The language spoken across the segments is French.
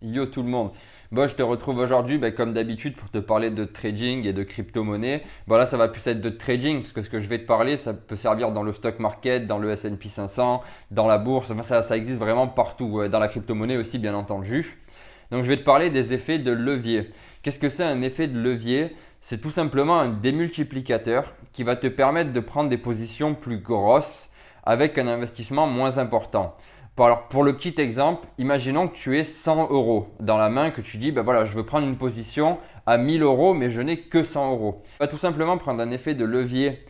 Yo tout le monde. Bon, je te retrouve aujourd'hui comme d'habitude pour te parler de trading et de crypto-monnaie. Bon là ça va plus être de trading parce que ce que je vais te parler ça peut servir dans le stock market, dans le S&P 500, dans la bourse, enfin, ça existe vraiment partout, dans la crypto-monnaie aussi bien entendu. Donc je vais te parler des effets de levier. Qu'est-ce que c'est un effet de levier? C'est tout simplement un démultiplicateur qui va te permettre de prendre des positions plus grosses avec un investissement moins important. Alors, pour le petit exemple, imaginons que tu aies 100 euros dans la main, que tu dis, ben voilà, je veux prendre une position à 1000 euros, mais je n'ai que 100 euros. Tu vas tout simplement prendre un effet de levier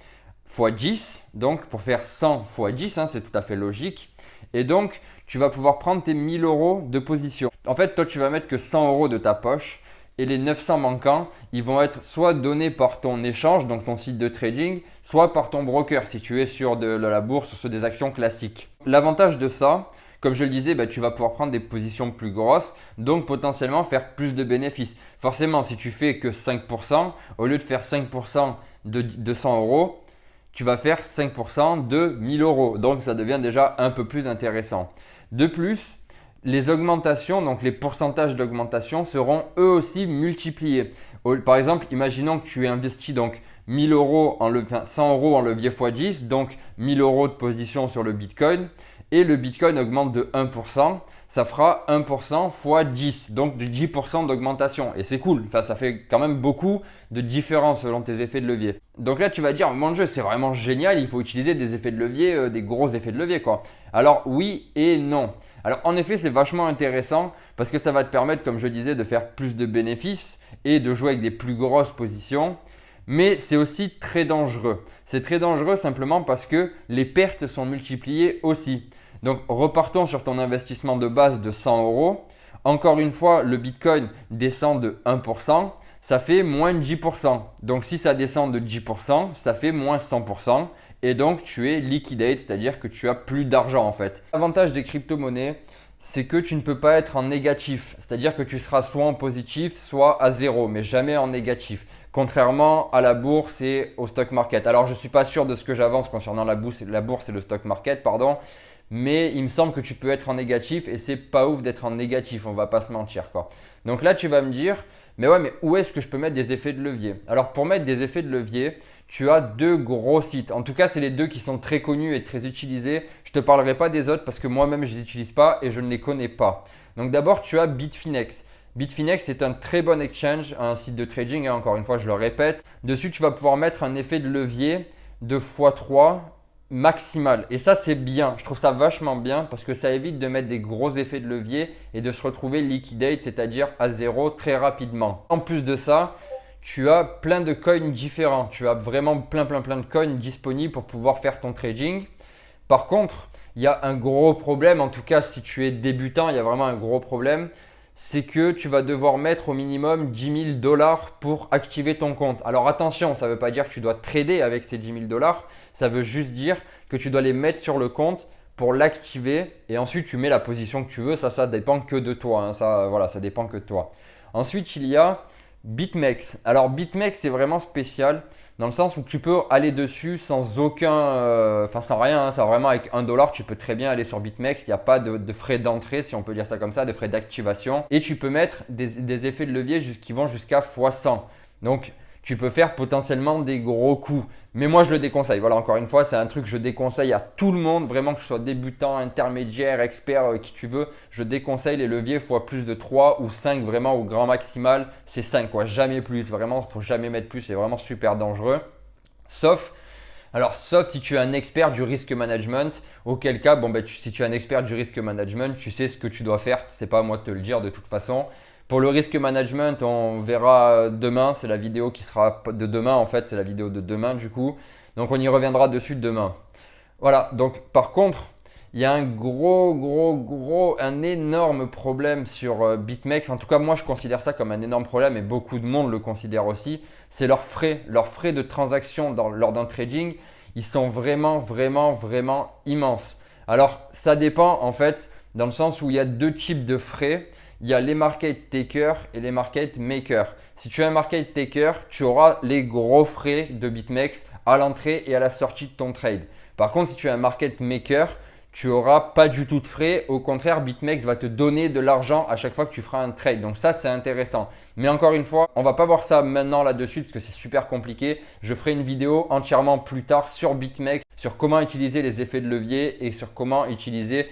x 10, donc pour faire 100 x 10, c'est tout à fait logique. Et donc, tu vas pouvoir prendre tes 1000 euros de position. En fait, toi, tu vas mettre que 100 euros de ta poche et les 900 manquants, ils vont être soit donnés par ton échange, donc ton site de trading, soit par ton broker si tu es sur de la bourse ou sur des actions classiques. L'avantage de ça, comme je le disais, tu vas pouvoir prendre des positions plus grosses, donc potentiellement faire plus de bénéfices. Forcément, si tu fais que 5%, au lieu de faire 5% de 100 euros, tu vas faire 5% de 1000 euros. Donc ça devient déjà un peu plus intéressant. De plus, les augmentations, donc les pourcentages d'augmentation seront eux aussi multipliés. Par exemple, imaginons que tu aies investi donc 1000 euros enfin 100 euros en levier x10, donc 1000 euros de position sur le Bitcoin, et le Bitcoin augmente de 1%, ça fera 1% x 10, donc de 10% d'augmentation. Et c'est cool, enfin, ça fait quand même beaucoup de différence selon tes effets de levier. Donc là, tu vas dire, mon Dieu, c'est vraiment génial, il faut utiliser des effets de levier, des gros effets de levier, quoi. Alors oui et non. Alors en effet, c'est vachement intéressant parce que ça va te permettre, comme je disais, de faire plus de bénéfices et de jouer avec des plus grosses positions. Mais c'est aussi très dangereux. C'est très dangereux simplement parce que les pertes sont multipliées aussi. Donc repartons sur ton investissement de base de 100 euros. Encore une fois, le Bitcoin descend de 1%, ça fait moins 10%. Donc si ça descend de 10%, ça fait moins 100%. Et donc tu es liquidate, c'est-à-dire que tu as plus d'argent en fait. L'avantage des crypto-monnaies, c'est que tu ne peux pas être en négatif. C'est-à-dire que tu seras soit en positif, soit à zéro, mais jamais en négatif. Contrairement à la bourse et au stock market. Alors je ne suis pas sûr de ce que j'avance concernant la bourse et le stock market, pardon. Mais il me semble que tu peux être en négatif et c'est pas ouf d'être en négatif, on va pas se mentir quoi. Donc là tu vas me dire, mais ouais, mais où est-ce que je peux mettre des effets de levier? Alors pour mettre des effets de levier, tu as deux gros sites. En tout cas, c'est les deux qui sont très connus et très utilisés. Je ne te parlerai pas des autres parce que moi-même je ne les utilise pas et je ne les connais pas. Donc d'abord, tu as Bitfinex. Bitfinex est un très bon exchange, un site de trading, encore une fois, je le répète. Dessus, tu vas pouvoir mettre un effet de levier de x3 maximal. Et ça, c'est bien. Je trouve ça vachement bien parce que ça évite de mettre des gros effets de levier et de se retrouver liquidate, c'est-à-dire à zéro très rapidement. En plus de ça, tu as plein de coins différents. Tu as vraiment plein de coins disponibles pour pouvoir faire ton trading. Par contre, il y a un gros problème, en tout cas si tu es débutant, il y a vraiment un gros problème, c'est que tu vas devoir mettre au minimum 10 000 dollars pour activer ton compte. Alors attention, ça ne veut pas dire que tu dois trader avec ces 10 000 dollars, ça veut juste dire que tu dois les mettre sur le compte pour l'activer et ensuite tu mets la position que tu veux. Ça dépend que de toi. Ça dépend que de toi. Ensuite, il y a BitMEX. Alors BitMEX, c'est vraiment spécial dans le sens où tu peux aller dessus sans aucun, sans rien. Ça vraiment avec 1 dollar, tu peux très bien aller sur BitMEX. Il n'y a pas de frais d'entrée, si on peut dire ça comme ça, de frais d'activation. Et tu peux mettre des effets de levier qui vont jusqu'à x100. Donc tu peux faire potentiellement des gros coups. Mais moi, je le déconseille. Voilà, encore une fois, c'est un truc que je déconseille à tout le monde, vraiment que je sois débutant, intermédiaire, expert, qui tu veux. Je déconseille les leviers fois plus de 3 ou 5, vraiment au grand maximal. C'est 5, quoi, jamais plus. Vraiment, il ne faut jamais mettre plus, c'est vraiment super dangereux. Sauf si tu es un expert du risk management, auquel cas, si tu es un expert du risk management, tu sais ce que tu dois faire. C'est pas à moi de te le dire de toute façon. Pour le risk management, on verra demain. C'est la vidéo qui sera de demain en fait. C'est la vidéo de demain du coup. Donc on y reviendra dessus demain. Voilà. Donc par contre, il y a un un énorme problème sur BitMEX. En tout cas, moi je considère ça comme un énorme problème et beaucoup de monde le considère aussi. C'est leurs frais. Leurs frais de transaction lors d'un trading, ils sont vraiment immenses. Alors ça dépend en fait dans le sens où il y a deux types de frais. Il y a les market takers et les market makers. Si tu es un market taker, tu auras les gros frais de BitMEX à l'entrée et à la sortie de ton trade. Par contre, si tu es un market maker, tu auras pas du tout de frais. Au contraire, BitMEX va te donner de l'argent à chaque fois que tu feras un trade. Donc ça, c'est intéressant. Mais encore une fois, on va pas voir ça maintenant là-dessus parce que c'est super compliqué. Je ferai une vidéo entièrement plus tard sur BitMEX, sur comment utiliser les effets de levier et sur comment utiliser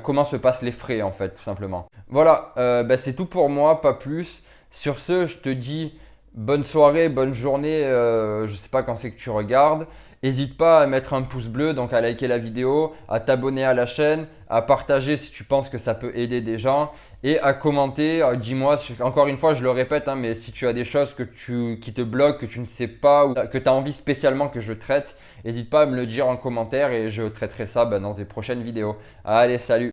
comment se passent les frais en fait, tout simplement. Voilà, c'est tout pour moi, pas plus. Sur ce, je te dis bonne soirée, bonne journée. Je sais pas quand c'est que tu regardes. N'hésite pas à mettre un pouce bleu, donc à liker la vidéo, à t'abonner à la chaîne, à partager si tu penses que ça peut aider des gens et à commenter. Dis-moi, encore une fois, je le répète, hein, mais si tu as des choses qui te bloquent, que tu ne sais pas ou que tu as envie spécialement que je traite, n'hésite pas à me le dire en commentaire et je traiterai ça dans des prochaines vidéos. Allez, salut!